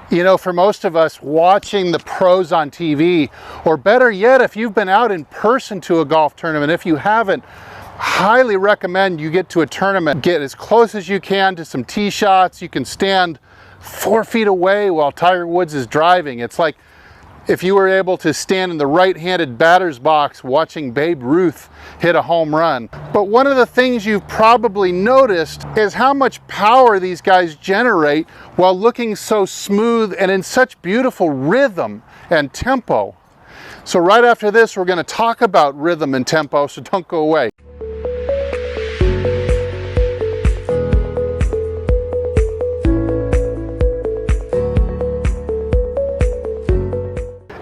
You know, for most of us, watching the pros on TV, or better yet, if you've been out in person to a golf tournament, if you haven't, highly recommend you get to a tournament. Get as close as you can to some tee shots. You can stand 4 feet away while Tiger Woods is driving. It's like if you were able to stand in the right-handed batter's box watching Babe Ruth hit a home run. But one of the things you've probably noticed is how much power these guys generate while looking so smooth and in such beautiful rhythm and tempo. So right after this, we're going to talk about rhythm and tempo, so don't go away.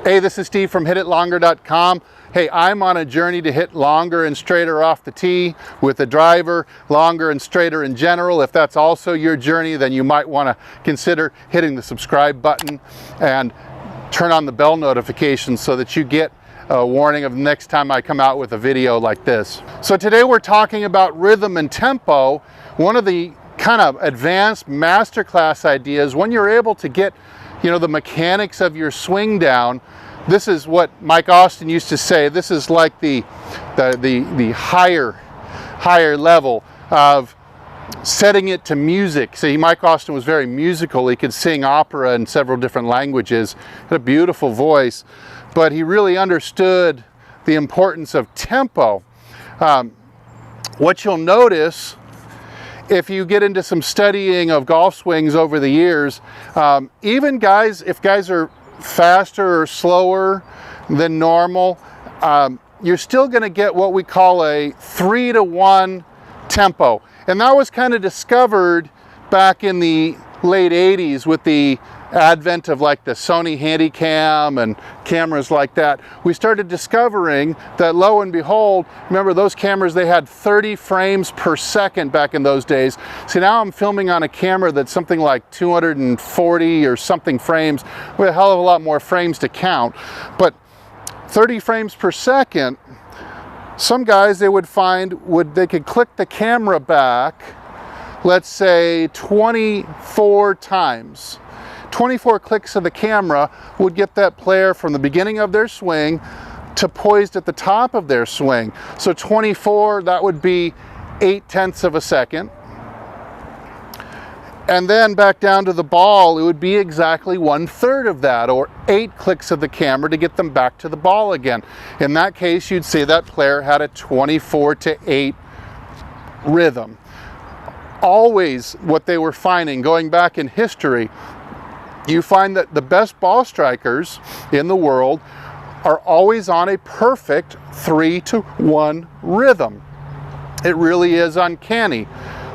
Hey, this is Steve from HitItLonger.com. Hey, I'm on a journey to hit longer and straighter off the tee with the driver, longer and straighter in general. If that's also your journey, then you might want to consider hitting the subscribe button and turn on the bell notifications so that you get a warning of the next time I come out with a video like this. So today we're talking about rhythm and tempo. One of the kind of advanced masterclass ideas, when you're able to get, you know, the mechanics of your swing down. This is what Mike Austin used to say. This is like the higher level of setting it to music. See, Mike Austin was very musical. He could sing opera in several different languages. Had a beautiful voice, but he really understood the importance of tempo. What you'll notice if you get into some studying of golf swings over the years, even guys, if guys are faster or slower than normal, you're still going to get what we call a 3-to-1 tempo. And that was kind of discovered back in the late 80s with the advent of like the Sony Handycam and cameras like that. We started discovering that, lo and behold, remember those cameras, they had 30 frames per second back in those days. See, now I'm filming on a camera that's something like 240 or something frames, with a hell of a lot more frames to count. But 30 frames per second, some guys, they would find, they could click the camera back, let's say 24 times. 24 clicks of the camera would get that player from the beginning of their swing to poised at the top of their swing. So 24, that would be 0.8 of a second. And then back down to the ball, it would be exactly 1/3 of that, or 8 clicks of the camera to get them back to the ball again. In that case, you'd say that player had a 24-to-8 rhythm. Always what they were finding, going back in history, you find that the best ball strikers in the world are always on a perfect 3-to-1 rhythm. It really is uncanny.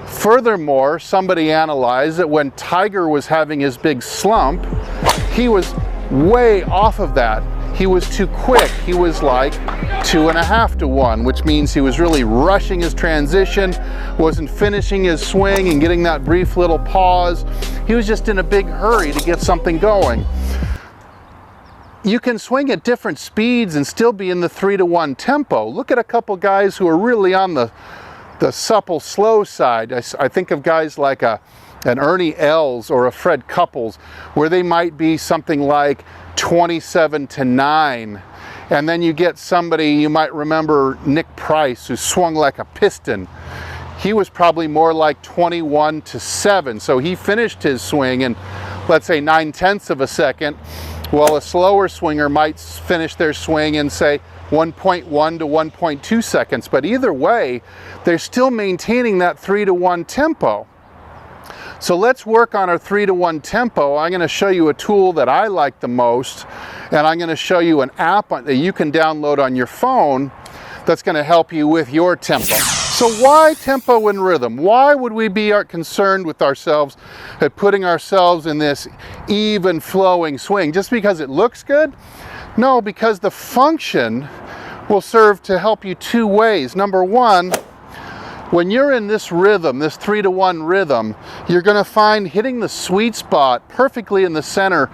Furthermore, somebody analyzed that when Tiger was having his big slump, he was way off of that. He was too quick. He was like 2.5-to-1, which means he was really rushing his transition, wasn't finishing his swing and getting that brief little pause. He was just in a big hurry to get something going. You can swing at different speeds and still be in the 3-to-1 tempo. Look at a couple guys who are really on the supple, slow side. I think of guys like an Ernie Els or a Fred Couples, where they might be something like 27-to-9. And then you get somebody, you might remember Nick Price, who swung like a piston. He was probably more like 21-to-7. So he finished his swing in, let's say, 0.9 of a second, while a slower swinger might finish their swing in, say, 1.1 to 1.2 seconds. But either way, they're still maintaining that 3-to-1 tempo. So let's work on our 3-to-1 tempo. I'm going to show you a tool that I like the most, and I'm going to show you an app that you can download on your phone that's going to help you with your tempo. So why tempo and rhythm? Why would we be concerned with ourselves at putting ourselves in this even flowing swing? Just because it looks good? No, because the function will serve to help you two ways. Number one, when you're in this rhythm, this 3-to-1 rhythm, you're going to find hitting the sweet spot perfectly in the center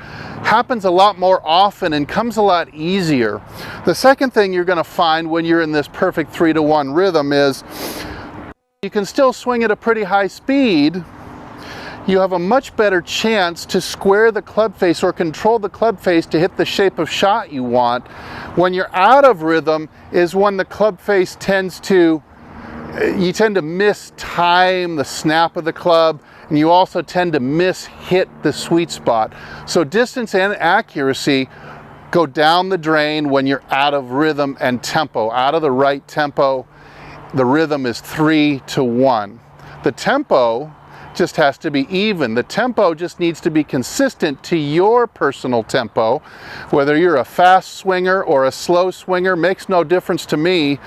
happens a lot more often and comes a lot easier. The second thing you're going to find when you're in this perfect 3-to-1 rhythm is you can still swing at a pretty high speed. you have a much better chance to square the club face or control the club face to hit the shape of shot you want. When you're out of rhythm is when the club face you tend to mistime the snap of the club, and you also tend to hit the sweet spot. So distance and accuracy go down the drain when you're out of rhythm and tempo. Out of the right tempo, the rhythm is 3-1. The tempo just has to be even. The tempo just needs to be consistent to your personal tempo. Whether you're a fast swinger or a slow swinger makes no difference to me,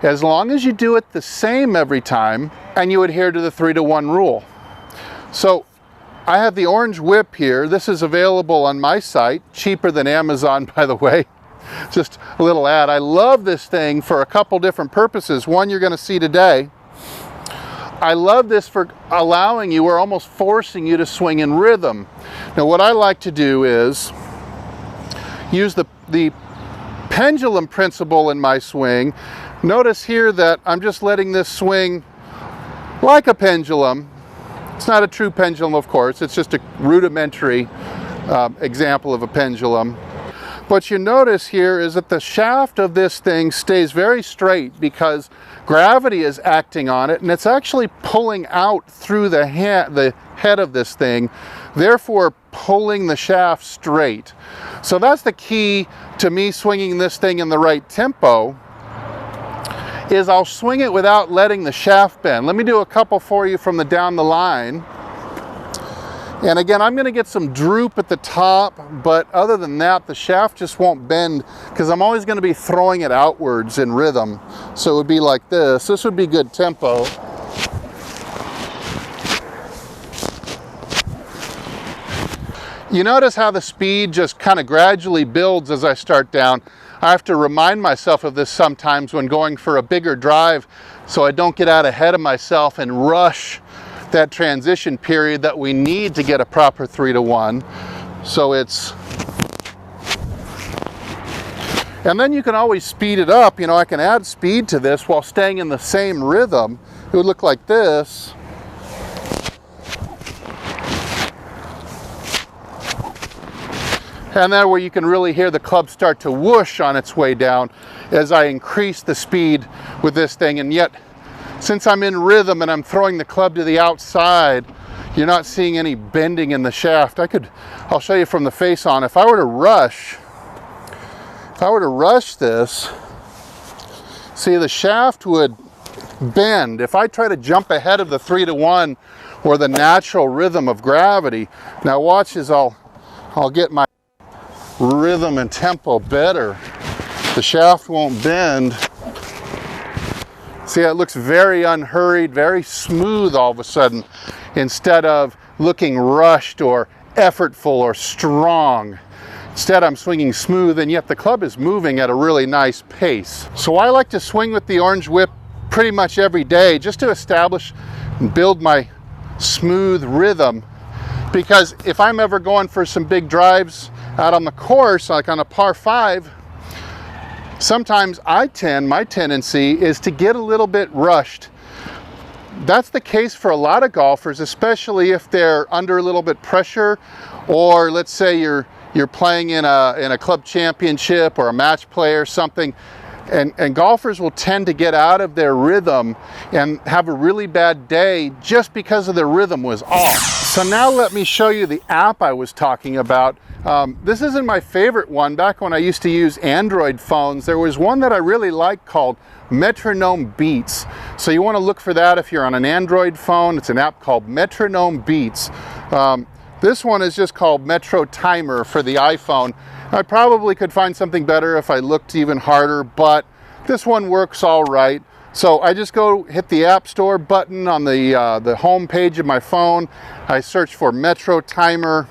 as long as you do it the same every time and you adhere to the 3-1 rule. So I have the orange whip here. This is available on my site, cheaper than Amazon, by the way. Just a little ad. I love this thing for a couple different purposes. One you're going to see today. I love this for allowing you, or almost forcing you, to swing in rhythm. Now what I like to do is use the pendulum principle in my swing. Notice here that I'm just letting this swing like a pendulum. It's not a true pendulum, of course. It's just a rudimentary example of a pendulum. What you notice here is that the shaft of this thing stays very straight because gravity is acting on it, and it's actually pulling out through the head of this thing, therefore pulling the shaft straight. So that's the key to me swinging this thing in the right tempo, is I'll swing it without letting the shaft bend. Let me do a couple for you from down the line. And again, I'm going to get some droop at the top, but other than that, the shaft just won't bend because I'm always going to be throwing it outwards in rhythm. So it would be like this. This would be good tempo. You notice how the speed just kind of gradually builds as I start down. I have to remind myself of this sometimes when going for a bigger drive so I don't get out ahead of myself and rush that transition period that we need to get a proper 3-1. So it's, and then you can always speed it up. You know, I can add speed to this while staying in the same rhythm. It would look like this. And then where you can really hear the club start to whoosh on its way down as I increase the speed with this thing. And yet, since I'm in rhythm and I'm throwing the club to the outside, you're not seeing any bending in the shaft. I'll show you from the face on. If I were to rush this, see, the shaft would bend. If I try to jump ahead of the 3-1 or the natural rhythm of gravity, now watch as I'll get my rhythm and tempo better. The shaft won't bend. See, it looks very unhurried, very smooth all of a sudden, instead of looking rushed or effortful or strong. Instead, I'm swinging smooth, and yet the club is moving at a really nice pace. So I like to swing with the orange whip pretty much every day just to establish and build my smooth rhythm, because if I'm ever going for some big drives out on the course, like on a par 5, sometimes my tendency is to get a little bit rushed. That's the case for a lot of golfers, especially if they're under a little bit pressure, or let's say you're playing in a club championship or a match play or something, and golfers will tend to get out of their rhythm and have a really bad day just because of their rhythm was off. So now let me show you the app I was talking about. This isn't my favorite one. Back when I used to use Android phones, there was one that I really liked called Metronome Beats. So you want to look for that if you're on an Android phone. It's an app called Metronome Beats. This one is just called MetroTimer for the iPhone. I probably could find something better if I looked even harder, but this one works all right. So I just go hit the App Store button on the home page of my phone. I search for MetroTimer.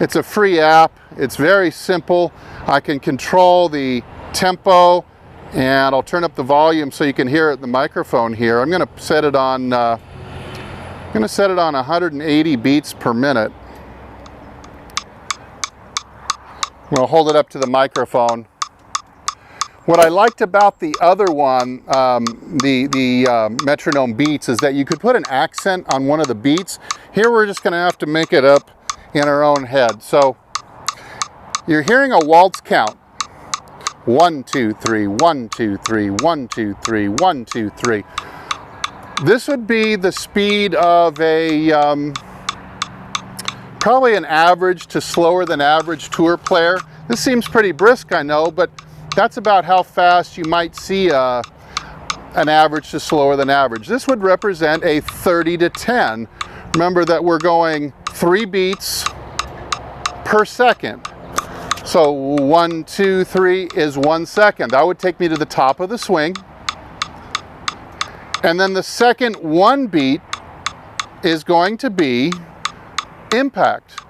It's a free app. It's very simple. I can control the tempo, and I'll turn up the volume so you can hear it in the microphone here. I'm going to set it on 180 beats per minute. We'll hold it up to the microphone. What I liked about the other one, the metronome beats, is that you could put an accent on one of the beats. Here we're just going to have to make it up in our own head. So you're hearing a waltz count. 1, 2, 3, 1, 2, 3, 1, 2, 3, 1, 2, 3. This would be the speed of a probably an average to slower than average tour player. This seems pretty brisk, I know, but that's about how fast you might see an average to slower than average. This would represent a 30 to 10. Remember that we're going 3 beats per second. So 1, 2, 3 is 1 second. That would take me to the top of the swing. And then the second 1 beat is going to be impact.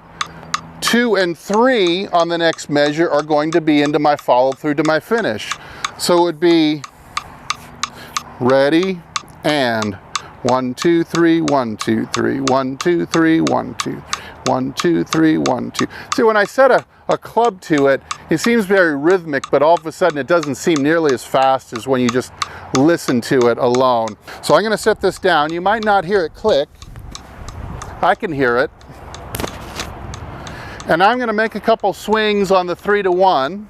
2 and 3 on the next measure are going to be into my follow through to my finish. So it would be ready and 1, 2, 3, 1, 2, 3, 1, 2, 3, 1, 2, 1, 2, 3, 1, 2. See, when I set a club to it, it seems very rhythmic, but all of a sudden it doesn't seem nearly as fast as when you just listen to it alone. So I'm going to set this down. You might not hear it click. I can hear it. And I'm going to make a couple swings on the 3 to 1.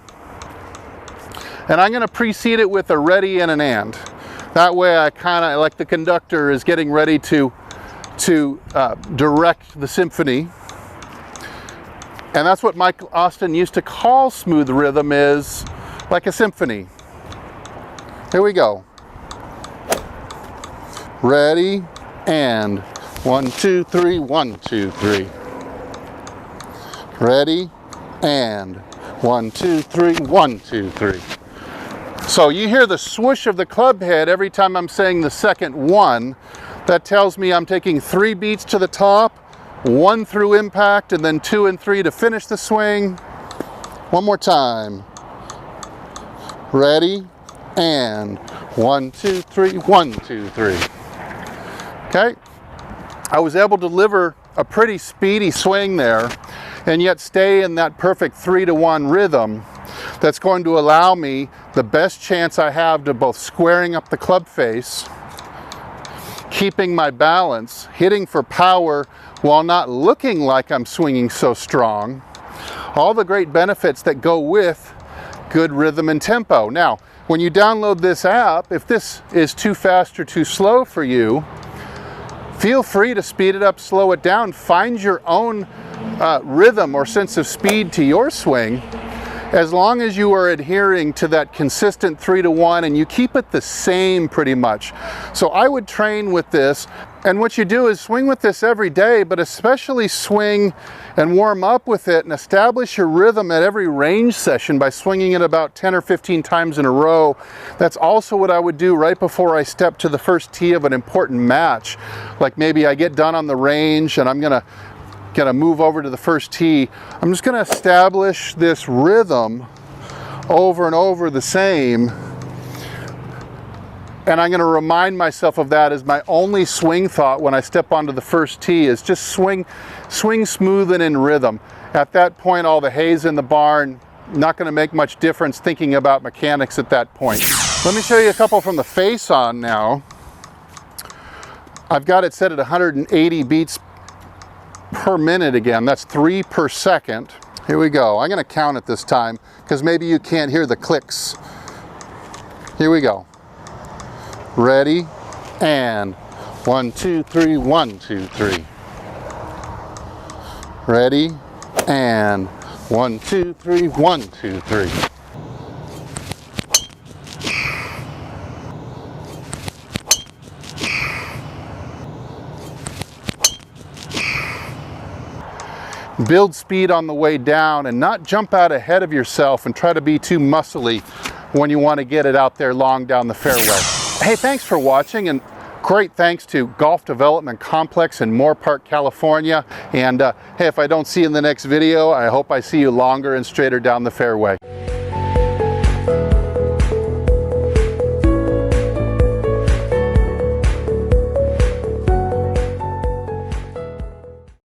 And I'm going to precede it with a ready and an and. That way I kind of, like the conductor is getting ready to direct the symphony. And that's what Mike Austin used to call smooth rhythm, is like a symphony. Here we go. Ready and 1, 2, 3, 1, 2, 3. Ready and 1, 2, 3, 1, 2, 3. So you hear the swoosh of the club head every time I'm saying the second 1. That tells me I'm taking 3 beats to the top, 1 through impact, and then 2 and 3 to finish the swing. One more time. Ready and 1, 2, 3, 1, 2, 3. Okay. I was able to deliver a pretty speedy swing there, and yet stay in that perfect 3 to 1 rhythm that's going to allow me the best chance I have to both squaring up the club face, keeping my balance, hitting for power while not looking like I'm swinging so strong. All the great benefits that go with good rhythm and tempo. Now, when you download this app, if this is too fast or too slow for you, feel free to speed it up, slow it down, find your own rhythm or sense of speed to your swing, as long as you are adhering to that consistent 3 to 1 and you keep it the same pretty much. So I would train with this, and what you do is swing with this every day, but especially swing and warm up with it and establish your rhythm at every range session by swinging it about 10 or 15 times in a row. That's also what I would do right before I step to the first tee of an important match. Like maybe I get done on the range and I'm gonna move over to the first tee. I'm just gonna establish this rhythm over and over the same, and I'm gonna remind myself of that as my only swing thought when I step onto the first tee, is just swing smooth and in rhythm. At that point, all the hay's in the barn, not gonna make much difference thinking about mechanics at that point. Let me show you a couple from the face on now. I've got it set at 180 beats per minute again. That's 3 per second. Here we go. I'm going to count it this time because maybe you can't hear the clicks. Here we go. Ready and 1, 2, 3, 1, 2, 3. Ready and 1, 2, 3, 1, 2, 3. Build speed on the way down and not jump out ahead of yourself and try to be too muscly when you want to get it out there long down the fairway. Hey, thanks for watching, and great thanks to Golf Development Complex in Moore Park, California. And hey, if I don't see you in the next video, I hope I see you longer and straighter down the fairway.